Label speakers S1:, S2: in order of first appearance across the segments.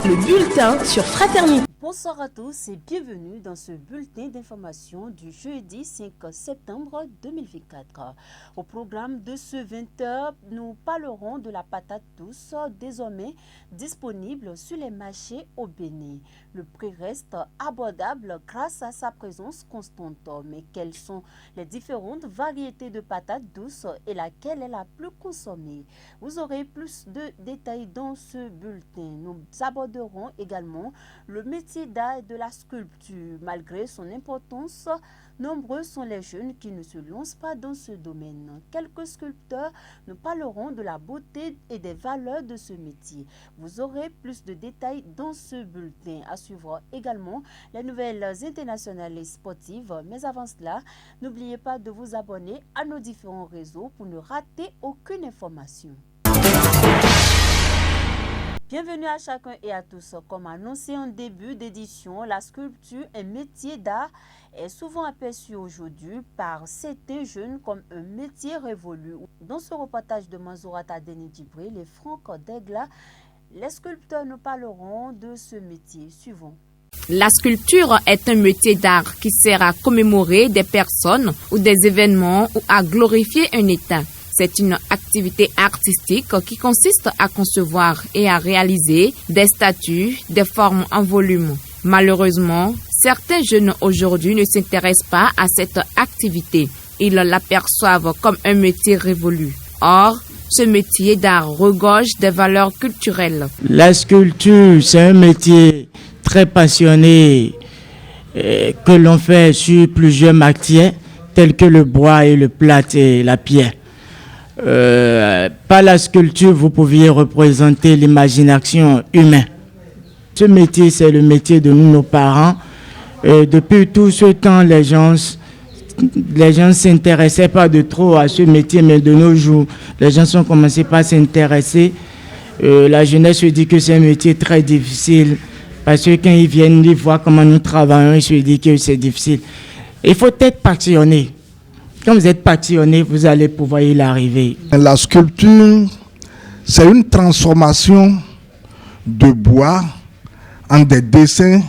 S1: le bulletin sur Fraternité.
S2: Bonsoir à tous et bienvenue dans ce bulletin d'information du jeudi 5 septembre 2024. Au programme de ce 20h, nous parlerons de la patate douce désormais disponible sur les marchés au Bénin. Le prix reste abordable grâce à sa présence constante. Mais quelles sont les différentes variétés de patates douces et laquelle est la plus consommée? Vous aurez plus de détails dans ce bulletin. Nous aborderons également le métier d'art et de la sculpture. Malgré son importance, nombreux sont les jeunes qui ne se lancent pas dans ce domaine. Quelques sculpteurs nous parleront de la beauté et des valeurs de ce métier. Vous aurez plus de détails dans ce bulletin. À suivre également les nouvelles internationales et sportives. Mais avant cela, n'oubliez pas de vous abonner à nos différents réseaux pour ne rater aucune information. Bienvenue à chacun et à tous. Comme annoncé en début d'édition, la sculpture, un métier d'art, est souvent aperçu aujourd'hui par certains jeunes comme un métier révolu. Dans ce reportage de Manzourata Denis Djibril et Franck Degla, les sculpteurs nous parleront de ce métier. Suivons.
S3: La sculpture est un métier d'art qui sert à commémorer des personnes ou des événements ou à glorifier un état. C'est une activité artistique qui consiste à concevoir et à réaliser des statues, des formes en volume. Malheureusement, certains jeunes aujourd'hui ne s'intéressent pas à cette activité. Ils l'aperçoivent comme un métier révolu. Or, ce métier d'art regorge des valeurs culturelles.
S4: La sculpture, c'est un métier très passionné que l'on fait sur plusieurs matières telles que le bois et le plâtre et la pierre. Par la sculpture, vous pouviez représenter l'imagination humaine. Ce métier, c'est le métier de nos parents. Depuis tout ce temps, les gens ne s'intéressaient pas de trop à ce métier, mais de nos jours, les gens ont commencé par s'intéresser. La jeunesse se dit que c'est un métier très difficile, parce que quand ils viennent, ils voient comment nous travaillons, ils se disent que c'est difficile. Il faut être passionné. Quand vous êtes passionné, vous allez pouvoir y arriver.
S5: La sculpture, c'est une transformation de bois en des dessins,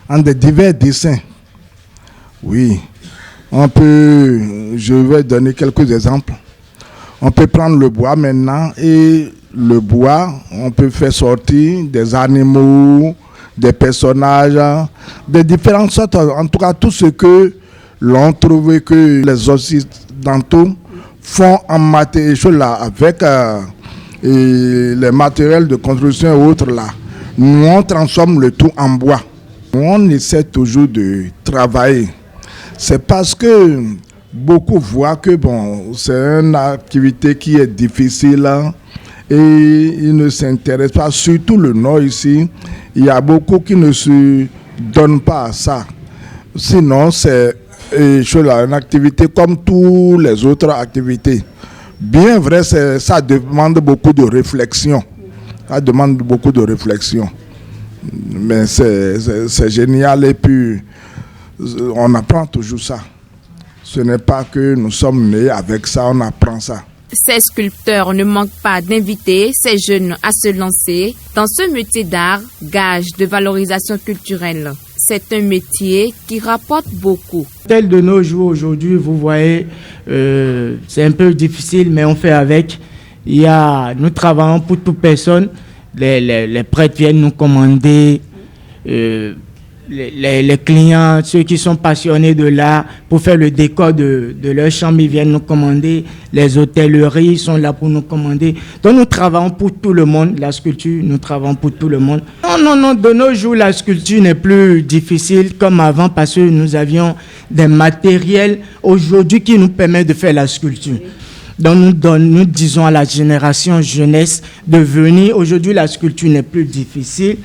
S5: en des divers dessins. Oui, je vais donner quelques exemples. On peut prendre le bois maintenant et le bois, on peut faire sortir des animaux, des personnages, de différentes sortes, en tout cas tout ce que l'on trouve que les occidentaux font en matière là, avec les matériels de construction et autres là. Nous, on transforme le tout en bois. On essaie toujours de travailler. C'est parce que beaucoup voient que c'est une activité qui est difficile et ils ne s'intéressent pas. Surtout le Nord ici, il y a beaucoup qui ne se donnent pas à ça. Sinon, c'est une activité comme toutes les autres activités. Bien vrai, ça demande beaucoup de réflexion. Ça demande beaucoup de réflexion. Mais c'est génial et puis on apprend toujours ça. Ce n'est pas que nous sommes nés avec ça, on apprend ça.
S3: Ces sculpteurs ne manquent pas d'inviter ces jeunes à se lancer dans ce métier d'art, gage de valorisation culturelle. C'est un métier qui rapporte beaucoup.
S4: Tel de nos jours aujourd'hui, vous voyez, c'est un peu difficile, mais on fait avec. Nous travaillons pour toute personne. Les prêtres viennent nous commander. Les clients, ceux qui sont passionnés de l'art, pour faire le décor de leur chambre, ils viennent nous commander. Les hôtelleries sont là pour nous commander. Donc nous travaillons pour tout le monde. La sculpture, nous travaillons pour tout le monde. Non, de nos jours, la sculpture n'est plus difficile comme avant parce que nous avions des matériels aujourd'hui qui nous permettent de faire la sculpture. Donc nous disons à la génération jeunesse de venir. Aujourd'hui, la sculpture n'est plus difficile.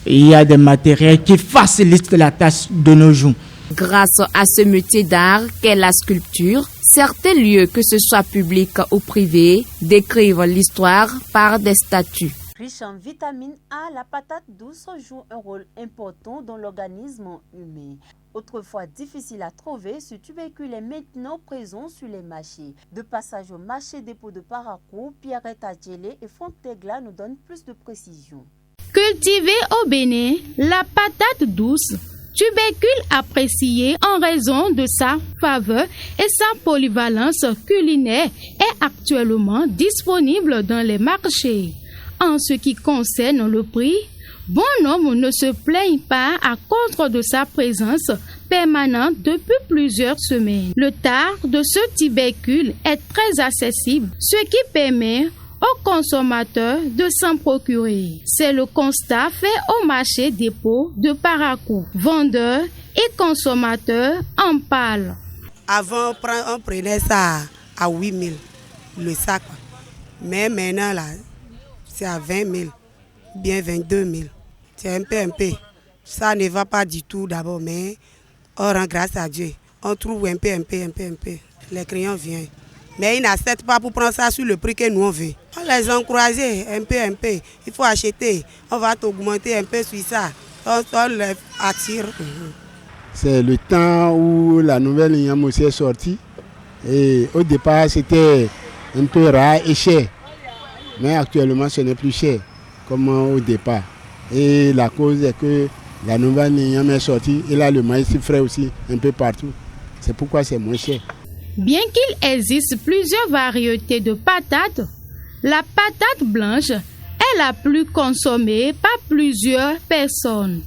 S4: Il y a des matériels qui facilitent la tâche de nos jours.
S3: Grâce à ce métier d'art qu'est la sculpture, certains lieux, que ce soit publics ou privés, décrivent l'histoire par des statues.
S2: Riche en vitamine A, la patate douce joue un rôle important dans l'organisme humain. Autrefois difficile à trouver, ce tubercule est maintenant présent sur les marchés. De passage au marché dépôt de Parakou, Pierrette Adjelé et Fontegla nous donnent plus de précisions.
S6: Cultivée au Bénin, la patate douce, tubercule apprécié en raison de sa faveur et sa polyvalence culinaire, est actuellement disponible dans les marchés. En ce qui concerne le prix, bon nombre ne se plaignent pas à cause de sa présence permanente depuis plusieurs semaines. Le tard de ce tubercule est très accessible, ce qui permet aux consommateurs de s'en procurer. C'est le constat fait au marché dépôt de Parakou. Vendeurs et consommateurs en parlent.
S7: Avant, on prenait ça à 8 000 le sac. Mais maintenant, là, c'est à 20 000, bien 22 000. C'est un peu. Ça ne va pas du tout d'abord, mais on rend grâce à Dieu. On trouve un peu. Les clients viennent. Mais ils n'acceptent pas pour prendre ça sur le prix que nous on veut. On les encourage un peu. Il faut acheter. On va t'augmenter un peu sur ça. On les attire.
S8: C'est le temps où la nouvelle Igname aussi est sortie. Et au départ, c'était un peu rare et cher. Mais actuellement, ce n'est plus cher comme au départ. Et la cause est que la nouvelle Igname est sortie. Et là, le maïs frais aussi, un peu partout. C'est pourquoi c'est moins cher.
S6: Bien qu'il existe plusieurs variétés de patates, la patate blanche est la plus consommée par plusieurs personnes.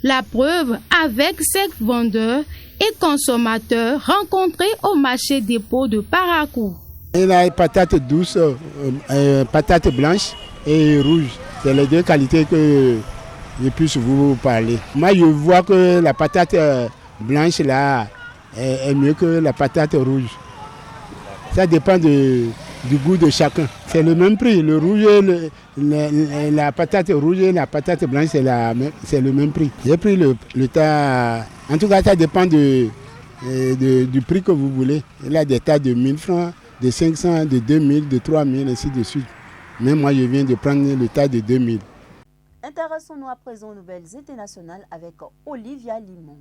S6: La preuve avec ces vendeurs et consommateurs rencontrés au marché dépôt de Parakou.
S8: Et la patate douce, patate blanche et rouge, c'est les deux qualités que je puisse vous parler. Moi, je vois que la patate blanche là est mieux que la patate rouge. Ça dépend du goût de chacun. C'est le même prix. Le rouge, la patate rouge et la patate blanche, c'est le même prix. J'ai pris le tas. En tout cas, ça dépend du prix que vous voulez. Il y a des tas de 1000 francs, de 500, de 2000, de 3000, ainsi de suite. Mais moi, je viens de prendre le tas de 2000.
S2: Intéressons-nous à présent aux nouvelles internationales avec Olivia Limon.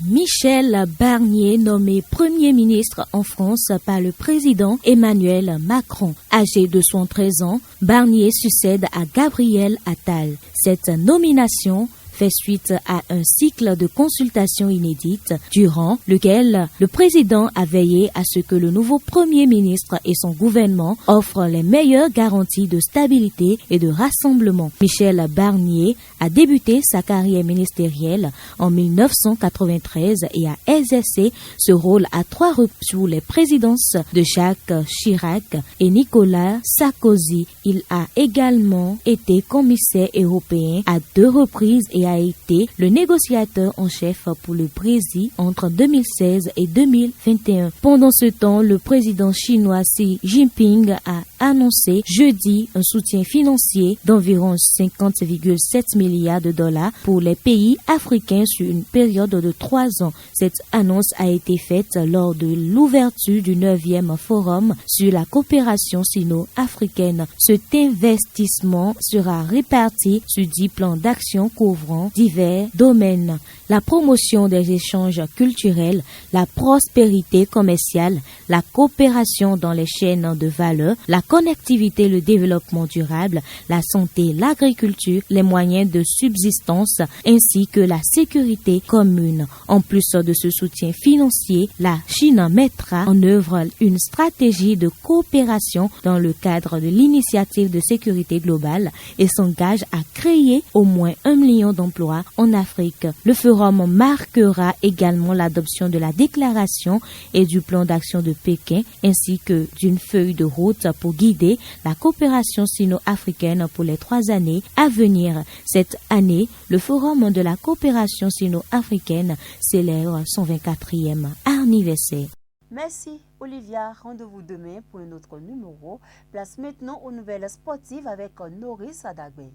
S1: Michel Barnier, nommé Premier ministre en France par le président Emmanuel Macron. Âgé de 73 ans, Barnier succède à Gabriel Attal. Cette nomination fait suite à un cycle de consultations inédites durant lequel le président a veillé à ce que le nouveau Premier ministre et son gouvernement offrent les meilleures garanties de stabilité et de rassemblement. Michel Barnier a débuté sa carrière ministérielle en 1993 et a exercé ce rôle à 3 reprises sous les présidences de Jacques Chirac et Nicolas Sarkozy. Il a également été commissaire européen à 2 reprises et a été le négociateur en chef pour le Brésil entre 2016 et 2021. Pendant ce temps, le président chinois Xi Jinping a annoncé jeudi un soutien financier d'environ 50,7 milliards de dollars pour les pays africains sur une période de 3 ans. Cette annonce a été faite lors de l'ouverture du 9e forum sur la coopération sino-africaine. Cet investissement sera réparti sur 10 plans d'action couvrant divers domaines. La promotion des échanges culturels, la prospérité commerciale, la coopération dans les chaînes de valeur, la connectivité, le développement durable, la santé, l'agriculture, les moyens de subsistance ainsi que la sécurité commune. En plus de ce soutien financier, la Chine mettra en œuvre une stratégie de coopération dans le cadre de l'initiative de sécurité globale et s'engage à créer au moins 1 million d'emplois en Afrique. Le forum marquera également l'adoption de la déclaration et du plan d'action de Pékin ainsi que d'une feuille de route pour guider la coopération sino-africaine pour les 3 années à venir. Cette année, le forum de la coopération sino-africaine célèbre son 24e anniversaire.
S2: Merci Olivia, rendez-vous demain pour un autre numéro. Place maintenant aux nouvelles sportives avec Norris Adagbe.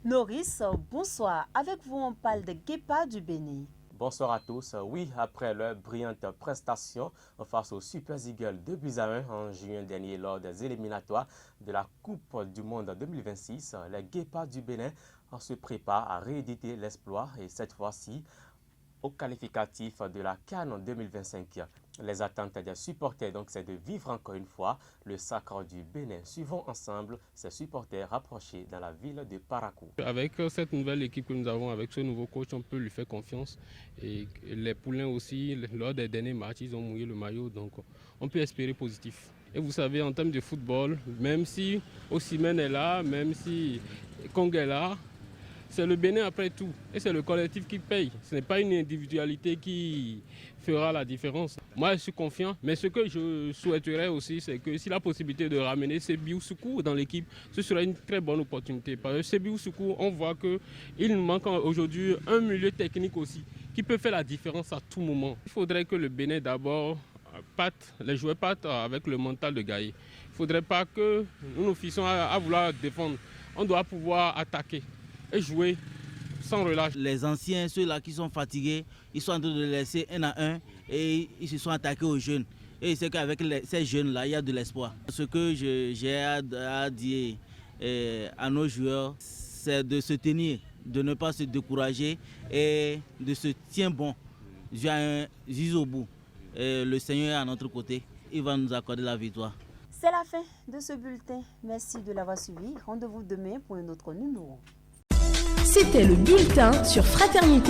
S2: Norris, bonsoir. Avec vous, on parle de Guépard du Bénin.
S9: Bonsoir à tous. Oui, après leur brillante prestation face aux Super Eagles 2-1 en juin dernier lors des éliminatoires de la Coupe du Monde 2026, les Guépards du Bénin se préparent à rééditer l'exploit et cette fois-ci au qualificatif de la CAN 2025. Les attentes des supporters, donc, c'est de vivre encore une fois le sacre du Bénin. Suivons ensemble ces supporters rapprochés dans la ville de Parakou.
S10: Avec cette nouvelle équipe que nous avons, avec ce nouveau coach, on peut lui faire confiance. Et les poulains aussi, lors des derniers matchs, ils ont mouillé le maillot, donc on peut espérer positif. Et vous savez, en termes de football, même si Osimhen est là, même si Kong est là, c'est le Bénin après tout. Et c'est le collectif qui paye. Ce n'est pas une individualité qui fera la différence. Moi, je suis confiant. Mais ce que je souhaiterais aussi, c'est que si la possibilité de ramener Sebiou Soukou dans l'équipe, ce serait une très bonne opportunité. Parce que Sebiou Soukou, on voit qu'il nous manque aujourd'hui un milieu technique aussi, qui peut faire la différence à tout moment. Il faudrait que le Bénin d'abord les joueurs partent avec le mental de gagner. Il ne faudrait pas que nous nous fixons à vouloir défendre. On doit pouvoir attaquer et jouer sans relâche.
S11: Les anciens, ceux-là qui sont fatigués, ils sont en train de laisser un à un et ils se sont attaqués aux jeunes. Et c'est qu'avec ces jeunes-là, il y a de l'espoir. Ce que j'ai à dire à nos joueurs, c'est de se tenir, de ne pas se décourager et de se tenir bon jusqu'au bout. Et le Seigneur est à notre côté, il va nous accorder la victoire.
S2: C'est la fin de ce bulletin. Merci de l'avoir suivi. Rendez-vous demain pour un autre numéro.
S12: C'était le bulletin sur Fraternité.